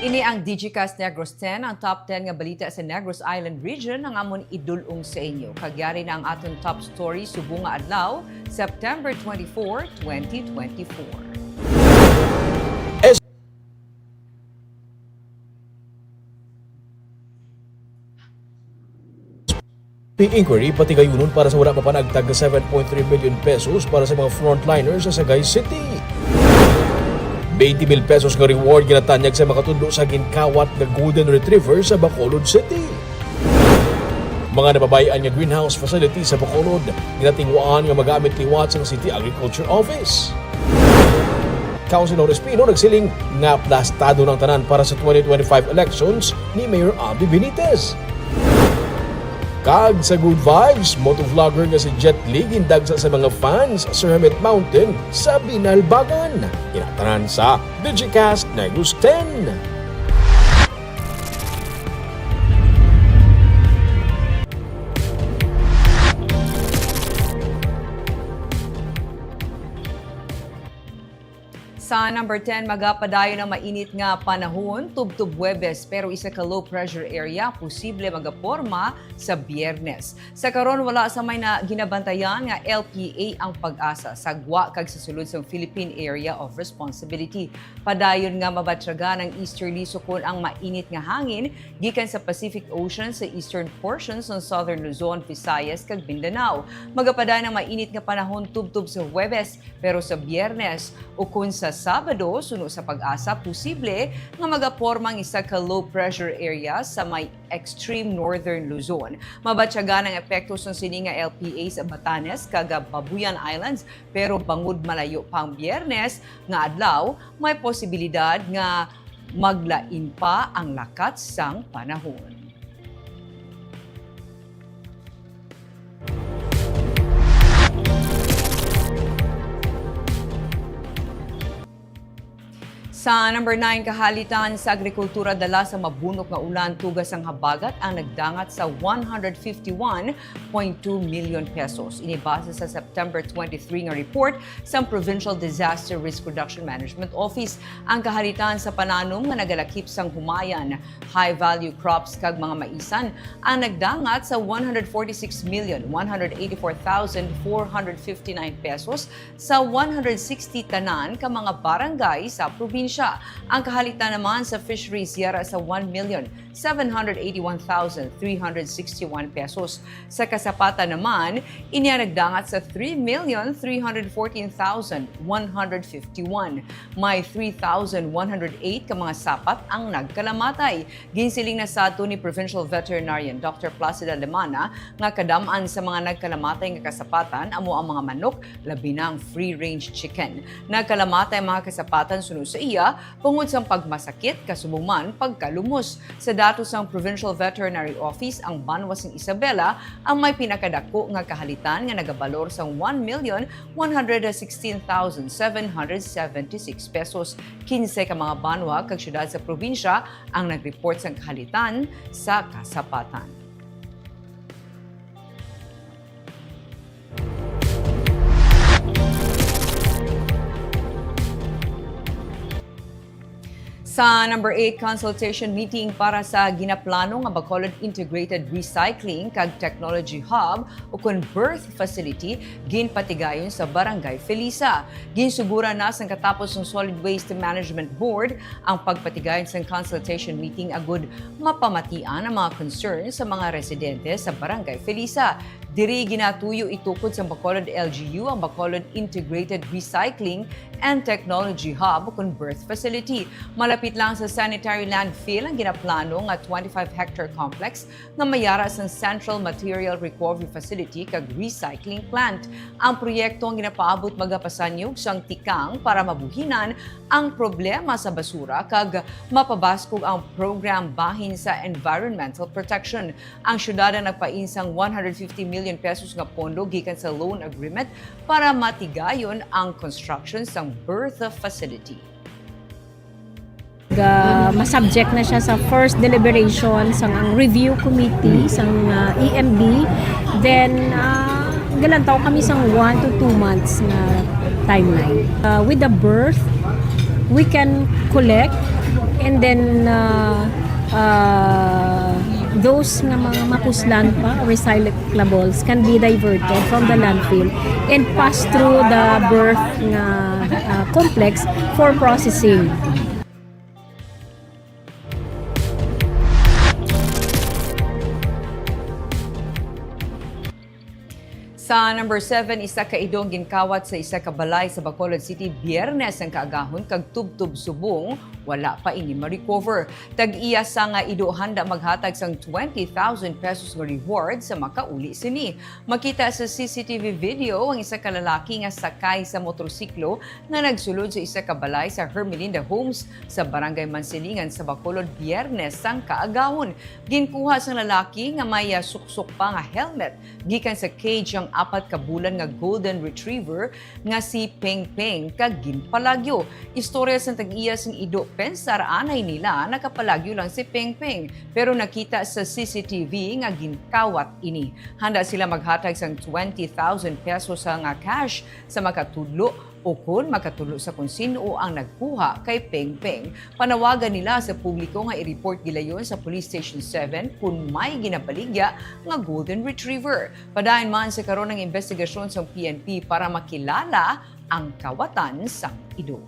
Ini ang Digicast Negros X, ang top 10 nga balita sa Negros Island region ang amon idulong sa inyo. Kagyari na ang aton top story subong nga adlaw, September 24, 2024. Inquiry pati gayunon para sa wala mapanagtag 7.3 million pesos para sa mga frontliners sa Sagay City. 20 mil pesos nga reward ginatanyag sa makatundo sa ginkawat nga Golden Retriever sa Bacolod City. Mga nababayan nga greenhouse facility sa Bacolod ginatingwaan nga magamit liwat sa City Agriculture Office. Councilor Espino nagsiling nga plastado ng tanan para sa 2025 elections ni Mayor Abby Benitez. Kag sa good vibes, motovlogger nga si Jet Li gindagsa sa mga fans sa Hermit Mountain sa Binalbagan. Inatanan sa Digicast Negros X. Sa number 10, magapadayon ng mainit nga panahon, tubtub Huwebes, pero isa ka low pressure area, posible magaporma sa Biyernes. Sa karon wala sa may na ginabantayan nga LPA ang pag-asa, sagwa kag sa sulod sa Philippine Area of Responsibility. Padayon nga mabatraga ng easterly sukon ang mainit nga hangin gikan sa Pacific Ocean sa eastern portions ng Southern Luzon, Visayas kag Mindanao. Magapadayon ng mainit nga panahon tubtub sa Huwebes, pero sa Biyernes ukon sa Sabado, suno sa pag-asa, posible nga magapormang isa ka low pressure area sa may extreme northern Luzon. Mabatyaga ng epekto sa sini nga LPA sa Batanes kag Babuyan Islands, pero bangod malayo pang Biyernes nga adlaw, may posibilidad nga maglain pa ang lakat sang panahon. Sa number 9, kahalitan sa agrikultura dala sa mabunok nga ulan tugas ang habagat ang nagdangat sa 151.2 million pesos. Inibase sa September 23 nga report sa Provincial Disaster Risk Reduction Management Office. Ang kahalitan sa pananom nga nagalakip sang humayan, high-value crops kag mga maisan ang nagdangat sa 146,184,459 pesos sa 160 tanan ka mga barangay sa probinsya. Ang kahalitan naman sa fisheries yara sa 1,781,361 pesos. Sa kasapatan naman, inya nagdangat sa 3,314,151. May 3,108 ka mga sapat ang nagkalamatay. Ginsiling na sa ato ni Provincial Veterinarian Dr. Placida Lemana nga kadamaan sa mga nagkalamatay nga kasapatan amo ang mga manok, labi na ang free-range chicken. Nagkalamatay ang mga kasapatan suno sa iya tungod sa pagmasakit, kasubong man pagkalumos. Sa datos ng Provincial Veterinary Office, ang banwasing Isabela ang may pinakadako nga kahalitan nga nagabalor sa 1,116,776 pesos. 15 ka mga banwa kag syudad sa probinsya ang nag-report sa kahalitan sa kasapatan. Sa number 8, consultation meeting para sa ginaplano nga Bacolod Integrated Recycling kag Technology Hub o kun birth facility ginpatigayon sa Barangay Felisa. Ginsugura na sang katapos ng Solid Waste Management Board ang pagpatigayon sa consultation meeting agud mapamatian ang mga concerns sa mga residente sa Barangay Felisa. Diri ginatuyo itukod sa Bacolod LGU ang Bacolod Integrated Recycling and Technology Hub o kun birth facility. Malapit lang sa sanitary landfill ang ginaplano nga 25-hectare complex nga mayara sa Central Material Recovery Facility kag Recycling Plant. Ang proyekto ang ginapaabot magapasanyog sang tikang para mabuhinan ang problema sa basura kag mapabaskog ang program bahin sa environmental protection. Ang syudad ang nagpainsang 150 million pesos nga pondo gikan sa loan agreement para matigayon ang construction sang birth facility. Masubject na siya sa first deliberation sang ang review committee sang EMB, then galantaw kami sang 1 to 2 months na timeline. With the birth, we can collect And then those nga mga mapuslan pa, recyclables, can be diverted from the landfill and pass through the birth nga complex for processing. Sa number 7, isa ka idong ginkawat sa isa ka balay sa Bacolod City Biyernes ang kaagahon kag tubtub subong wala pa ini ma-recover. Tag-iya sa nga ido handa maghatag sang 20,000 pesos nga reward sa makauli sini. Makita sa CCTV video ang isa ka lalaki nga sakay sa motorsiklo nga nagsulod sa isa ka balay sa Hermelinda Homes sa Barangay Mansilingan sa Bacolod Biyernes sang kaagahon. Ginkuha sa lalaki nga may suksok pa nga helmet gikan sa cage ang 4 ka bulan nga golden retriever nga si Peng Peng kag ginpalagyo. Istorya sa tag-iya sang ido pensar anay nila nakapalagyo lang si Peng Peng pero nakita sa CCTV nga ginkawat ini. Handa sila maghatag sang 20,000 pesos nga cash sa makatudlo o kung makatulo sa kung sino ang nagkuha kay Peng Peng. Panawagan nila sa publiko nga i-report gilayon sa Police Station 7 kung may ginabaligya nga golden retriever. Padayon man sa karon ng investigasyon sa PNP para makilala ang kawatan sa ido.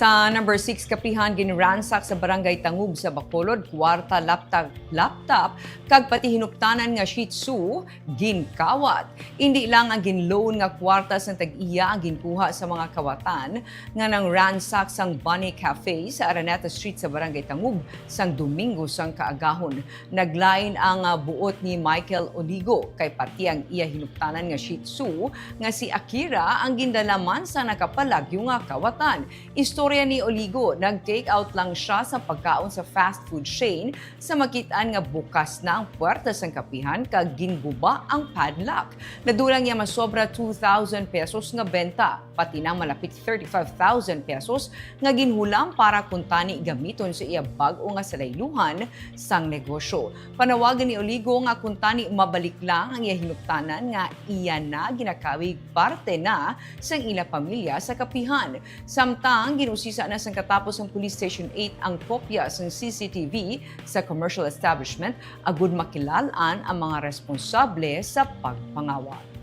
Sa number 6, kapihan ginransak sa barangay Tangub sa Bacolod, kwarta, laptop, kag pati hinuptanan nga Shih Tzu, ginkawat. Hindi lang ang ginloan nga kwarta sa tag-iya ang ginkuha sa mga kawatan nga nang ransak sang Bunny Cafe sa Araneta Street sa barangay Tangub sang Domingo sang kaagahon. Naglain ang buot ni Michael Oligo kay pati ang iya hinuptanan nga Shih Tzu nga si Akira ang gindalaman sa nakapalagyo nga kawatan. Istorya ni Oligo, nag-take out lang siya sa pagkaon sa fast food chain sa makitaan nga bukas na ang puwerta sang kapihan kag ginguba ang padlock. Nadulang niya masobra 2,000 pesos nga benta, pati na malapit 35,000 pesos nga ginhulam para kuntani gamiton sa iya bag-o nga salayluhan sang negosyo. Panawagan ni Oligo nga kuntani mabalik lang ang iya hinuptanan nga iya na ginakawig parte na sang ila pamilya sa kapihan. Samtang ginusisa na sang katapos ng Police Station 8 ang kopya sang CCTV sa commercial establishment agud makilalaan ang mga responsable sa pagpangawat.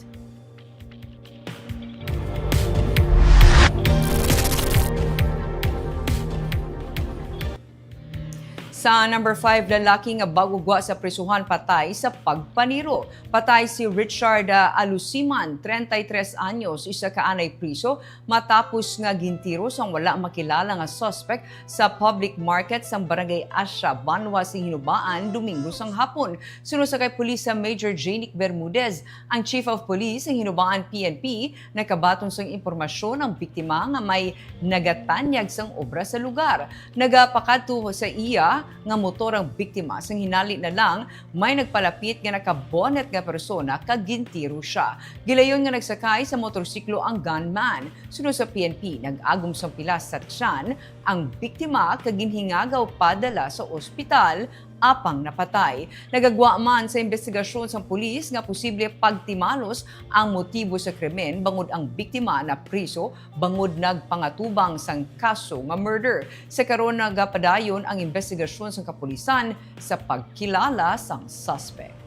Sa number 5, lalaki nga bagugwa sa prisuhan patay sa pagpaniro. Patay si Richard Alusiman, 33 anyos, isa ka anay priso matapos nga gintiro sang wala makilala nga suspect sa public market sang barangay Asya, Banwa sa Hinubaan, Domingo sang hapon. Sunod sa kay Pulis sa Major Janic Bermudez, ang Chief of Police ng Hinubaan PNP, nakabaton sang impormasyon ng biktima nga may nagatanyag sang obra sa lugar. Nagapakadto sa iya nga motor ang biktima sang hinali na lang may nagpalapit nga nakabonet nga persona kag gintiro siya. Gilayon nga nagsakay sa motorsiklo ang gunman. Sunod sa PNP, nag-agom sang pilas sa tiyan ang biktima kag ginhingagaw padala sa ospital apang napatay. Nagagwa man sa investigasyon sa pulis nga posible pagtimalos ang motibo sa krimen bangod ang biktima na priso bangod nagpangatubang sang kaso nga murder. Sa karon nagapadayon ang investigasyon sa kapulisan sa pagkilala sang suspect.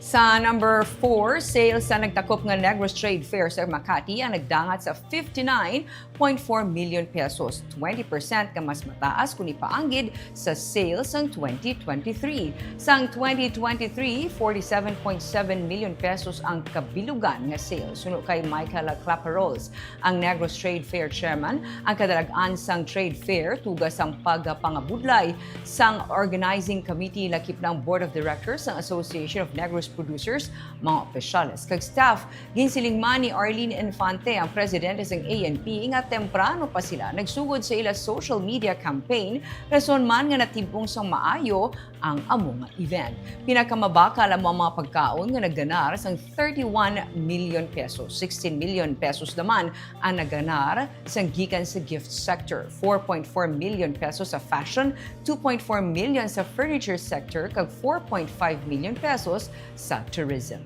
Sa number 4, sales sa nagtakop nga Negros Trade Fair sa Makati ang nagdangat sa 59.4 million pesos, 20% ka mas mataas kung ipaanggid sa sales ng 2023. Sang 2023, 47.7 million pesos ang kabilugan nga sales. Suno kay Michael Claparols, ang Negros Trade Fair chairman, ang kadalagan sang trade fair tugas ang pagpangabudlay sang organizing committee lakip ng Board of Directors ng Association of Negros producers, mga opisyales kag staff. Ginsilingman ni Arlene Infante ang presidente sang ANP nga temprano pa sila nagsugod sa ila social media campaign rason man nga natibong sang maayo ang among event. Pinakamabakal ang mga pagkaon nga nagganar sang 31 million pesos. 16 million pesos naman ang nagganar sang gikan sa gift sector. 4.4 million pesos sa fashion, 2.4 million sa furniture sector kag 4.5 million pesos sa tourism.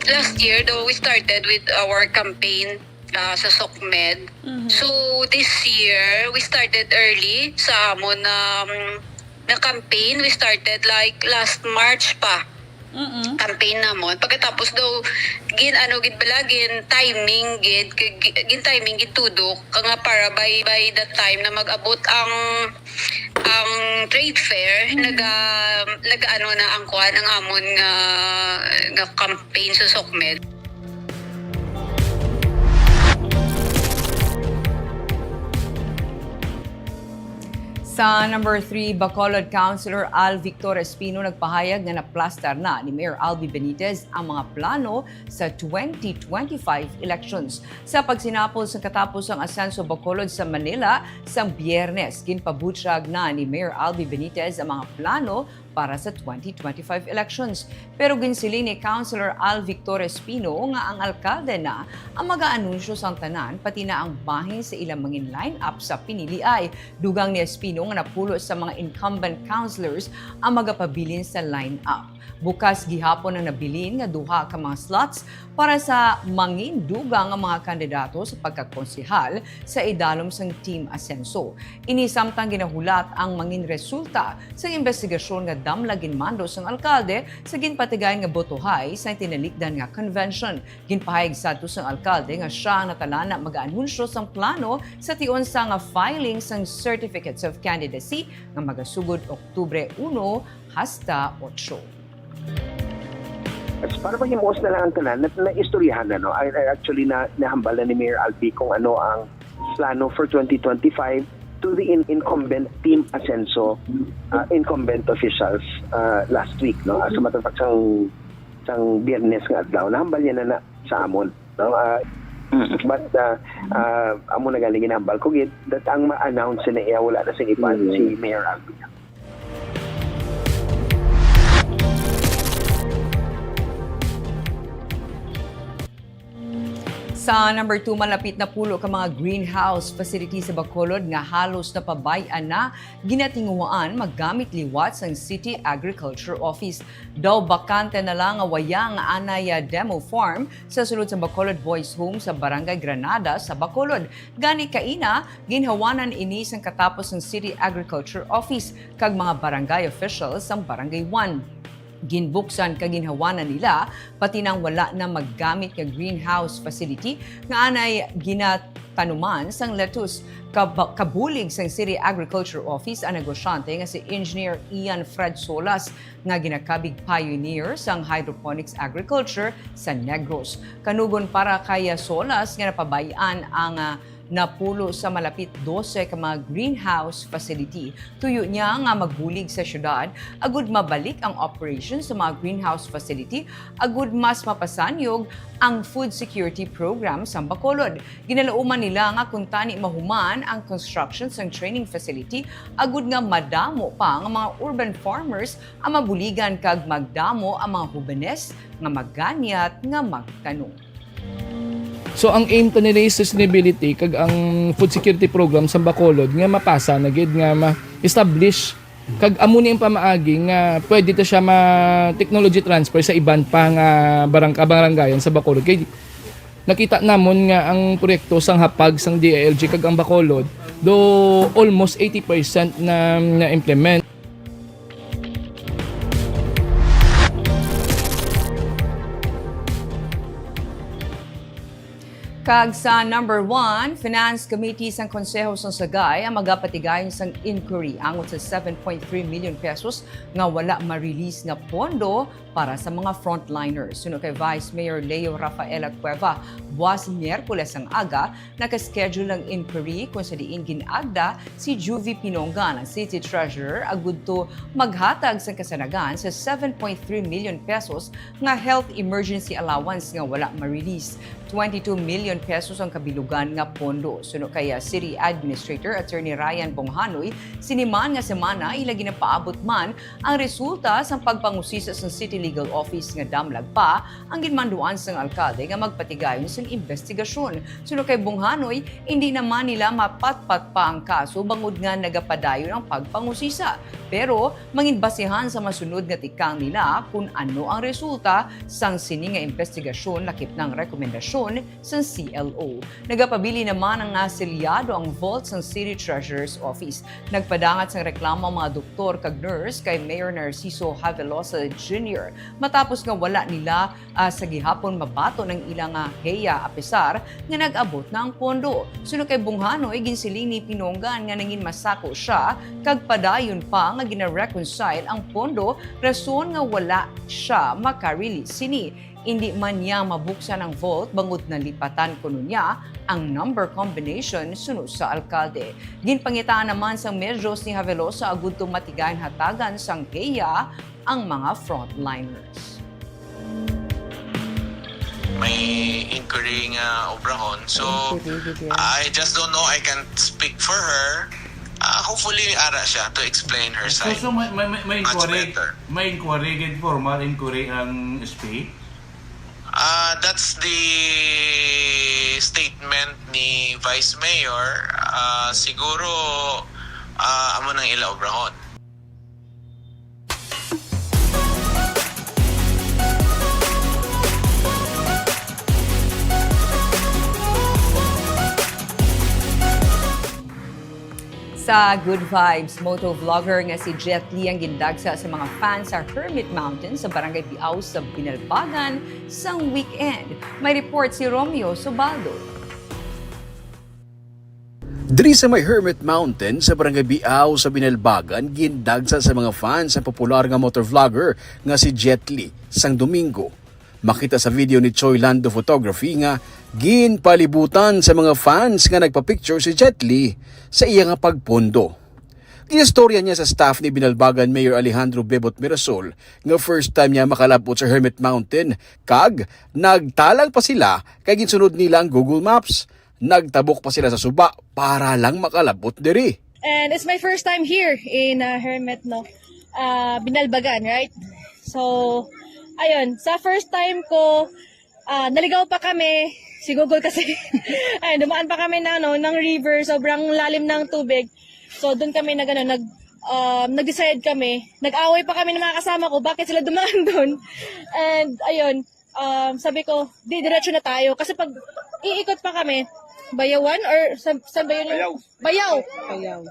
Last year, though, we started with our campaign sa SOCMED. So, this year, we started early sa amon na campaign. We started like last March pa. Campaign namon. Pagkatapos daw, gin timing gin tudok nga para by the time na mag-abot ang trade fair naga na ang kuan ang amon nga campaign sa SOCMED. Sa number 3, Bacolod Councilor Al Victor Espino nagpahayag na naplastar na ni Mayor Albi Benitez ang mga plano sa 2025 elections. Sa pagsinapol sa katapos ang Asenso Bacolod sa Manila sa Biyernes, ginpabutyag na ni Mayor Albi Benitez ang mga plano para sa 2025 elections. Pero ginsiling ni Councilor Al Victor Espino nga ang alkalde na ang mag-aanunsyo sa tanan pati na ang bahin sa ilang mga line-up sa piniliay. Dugang ni Espino nga napulo sa mga incumbent councilors ang magapabilin sa line-up. Bukas gihapon ang nabilin nga duha ka mga slots para sa mangin dugang ang mga kandidato sa pagkakonsehal sa idalom sang Team Asenso. Inisamtang ginahulat ang mangin resulta sa investigasyon nga damlagin mando sang alkalde sa ginpatigayon nga botohay sa tinalikdan nga convention. Ginpahayag sadto sang alkalde nga siya ang natalana mag-aanunsyo sang plano sa tion sa nga filing sang certificates of candidacy nga magasugod Oktubre 1 hasta 8. As para mahimuos na lang ang tanan, na istoryahan na, no? Actually, nahambal na ni Mayor Albi kung ano ang plano for 2025 to the incumbent Team Asenso incumbent officials last week, no? Sa matapag sang Biyernes nga adlaw, nahambal niya na sa amon, no? But amo na galing ginahambal ko gid that ang ma-announce na iya wala na sing iban si Mayor Albi. Sa number 2, malapit na pulo ka mga greenhouse facility sa Bacolod nga halos napabayan na ginatinguhaan maggamit liwat sang City Agriculture Office. Daw bakante na lang nga wayang anaya demo farm sa sulod sa Bacolod Boys Home sa Barangay Granada sa Bacolod. Gani kaina, ginhawanan ini sang katapos ng City Agriculture Office kag mga barangay officials sang Barangay 1. Ginbuksan kaginhawanan nila pati nang wala na maggamit nga greenhouse facility nga anay ginatanuman sang lettuce. Kabulig sang City Agriculture Office ang negosyante nga si Engineer Ian Fred Solas nga ginakabig pioneer sang hydroponics agriculture sa Negros. Kanugon para kaya Solas nga napabayan ang napulo sa malapit 12 ka mga greenhouse facility. Tuyo niya nga magbulig sa syudad, agud mabalik ang operation sa mga greenhouse facility, agud mas mapasanyog ang food security program sa Bacolod. Ginalauman nila nga kung tani mahuman ang construction sang training facility, agud nga madamo pa ang mga urban farmers ang mabuligan kag magdamo ang mga hubenes nga maganyat nga magtanong. So ang aim ta nila is sustainability kag ang food security program sa Bacolod nga mapasa na gid nga ma-establish kag amo ni ang pamaagi nga pwede ta siya ma-technology transfer sa iban pa nga barangayan sa Bacolod. Kay nakita namon nga ang proyekto sang hapag sang DILG kag ang Bacolod do almost 80% na implement. Kag sa number 1, Finance Committee sang Konseho sang Sagay ang magapatigayon sang inquiry angot sa 7.3 million pesos nga wala ma-release nga pondo para sa mga frontliners. Suno kay Vice Mayor Leo Rafaela Cueva, buwas Miyerkules ang aga, nakaschedule ang inquiry kung sa diin ginagda si Juvie Pinongan, ang City Treasurer, agudto maghatag sa kasanagan sa 7.3 million pesos nga health emergency allowance nga wala ma-release. 22 million pesos ang kabilugan nga pondo. Suno kaya City Administrator Attorney Ryan Bonghanoy, siniman nga semana ila ginapaabot man ang resulta sa pagpangusisa sa City Legal Office nga damlag pa ang ginmanduan sang alkalde nga magpatigayon sa investigasyon. Suno kay Bonghanoy, hindi naman nila mapatpat pa ang kaso bangod nga nagapadayon ang pagpangusisa. Pero manginbasihan sa masunod nga tikang nila kung ano ang resulta sang sini nga investigasyon lakip ng rekomendasyon sa CLO. Nagapabili naman ang asilyado ang vault sa City Treasurer's Office. Nagpadangat sang reklamo ang mga doktor kag nurse kay Mayor Narciso Havelosa Jr. matapos nga wala nila sa gihapon mabato ng ilang heya apesar nga nag-abot na ang pondo. Suno kay Bonghanoy, ginsiling ni Pinongan nga nangin masako siya kag padayon pa nga gina-reconcile ang pondo rason nga wala siya makarelease sini. Hindi man niya mabuksan ang vault bangod na lipatan kuno niya ang number combination sunod sa alkalde. Ginpangitaan naman sa medyos ni Havelosa agudto matigayon hatagan sang heya ang mga frontliners. May inquiry nga obrahon. So, I just don't know. I can't speak for her. Hopefully, ara siya to explain her side. So may Much inquiry, better. may inquiry, get formal inquiry ang SP? That's the statement ni Vice Mayor. Siguro, amo nang ila obrahon. Sa Good Vibes, motovlogger nga si Jet Li ang gindagsa sa mga fans sa Hermit Mountain sa Barangay Piaw sa Binalbagan sang weekend. May report si Romeo Subaldo. Diri sa may Hermit Mountain sa Barangay Biao sa Binalbagan, gindagsa sa mga fans ang popular nga motovlogger nga si Jet Li sang Domingo. Makita sa video ni Choi Lando Photography nga ginpalibutan sa mga fans nga nagpa-picture si Jet Li sa iya nga pagpondo. Ginastorya niya sa staff ni Binalbagan Mayor Alejandro Bebot Mirasol nga first time niya makalabot sa Hermit Mountain kag nagtalag pa sila kay ginsunod nila ang Google Maps. Nagtabok pa sila sa suba para lang makalabot diri. And it's my first time here in Hermit, Binalbagan, right? So, ayun, sa first time ko, naligaw pa kami, si Google kasi, ayun, dumaan pa kami ng river, sobrang lalim ng tubig. So, doon kami nag-decide kami, nag-away pa kami ng mga kasama ko, bakit sila dumaan doon? And, ayun, sabi ko, diretso na tayo. Kasi pag iikot pa kami, Bayawan or saan ba yun? Bayaw.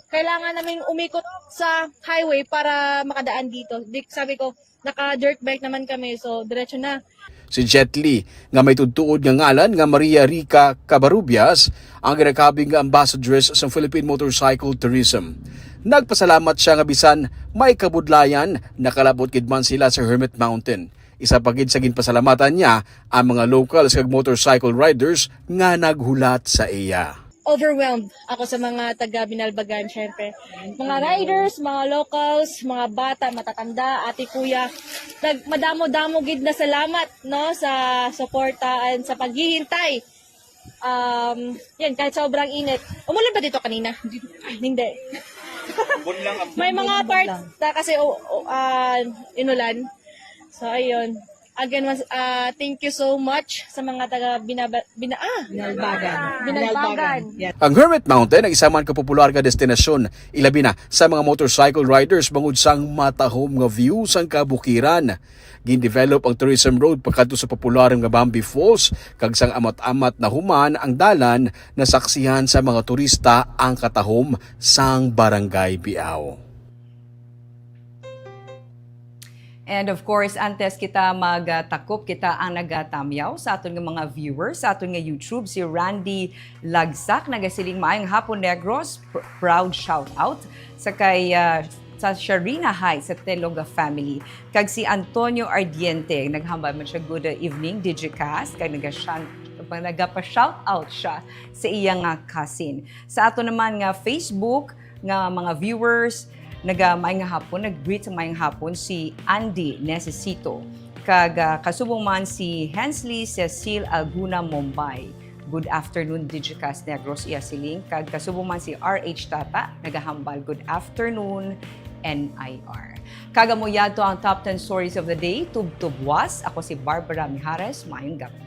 Kailangan namin umikot sa highway para makadaan dito. Sabi ko, naka-dirt bike naman kami, so diretso na. Si Jet Li nga may tudtuod nga ngalan nga Maria Rica Cabarubias ang ginakabing nga ambassadress sa Philippine Motorcycle Tourism. Nagpasalamat siya nga bisan may kabudlayan nakalabot gid man sila sa Hermit Mountain. Isa pa gid sa ginpasalamatan niya ang mga locals kag motorcycle riders nga naghulat sa iya. Overwhelmed ako sa mga taga Binalbagan, syempre. Mga riders, mga locals, mga bata, matatanda, ate, kuya. Madamo-damo gid na salamat no sa suporta and sa paghihintay. Yan, kahit sobrang init. Umulan ba dito kanina? Ay, hindi. May mga parts na kasi inulan. So, ayun. Again, thank you so much sa mga taga Binalbagan. Ang Hermit Mountain ang isa man kapopular nga destinasyon, ilabi na sa mga motorcycle riders bangod sang matahom nga view sang kabukiran. Gin-develop ang tourism road pagkadto sa popular nga Bambi Falls kag sang amat-amat na human ang dalan na saksihan sa mga turista ang katahom sang Barangay Biao. And of course, antes kita magtakop, kita ang nagatamyaw sa aton nga mga viewers, sa aton nga YouTube, si Randy Lagsak, nagasiling maayong hapon Negros, proud shout out sa kay sa Sharina High sa Teloga family. Kag si Antonio Ardiente, naghambal man siya good evening, Digicast, kag nagapa-shout out siya sa iyang cousin. Sa ato naman nga Facebook, nga mga viewers, maayong hapon, nag-greet sa maayong hapon si Andy Necesito. Kag kasubong man si Hensley Cecil Alguna Mumbai. Good afternoon, Digicast Negros X. Kag kasubong man si RH Tata, nagahambal, good afternoon, NIR. Kagamoyado ang top 10 stories of the day, tubtubwas. Ako si Barbara Mijares, maayong gabi.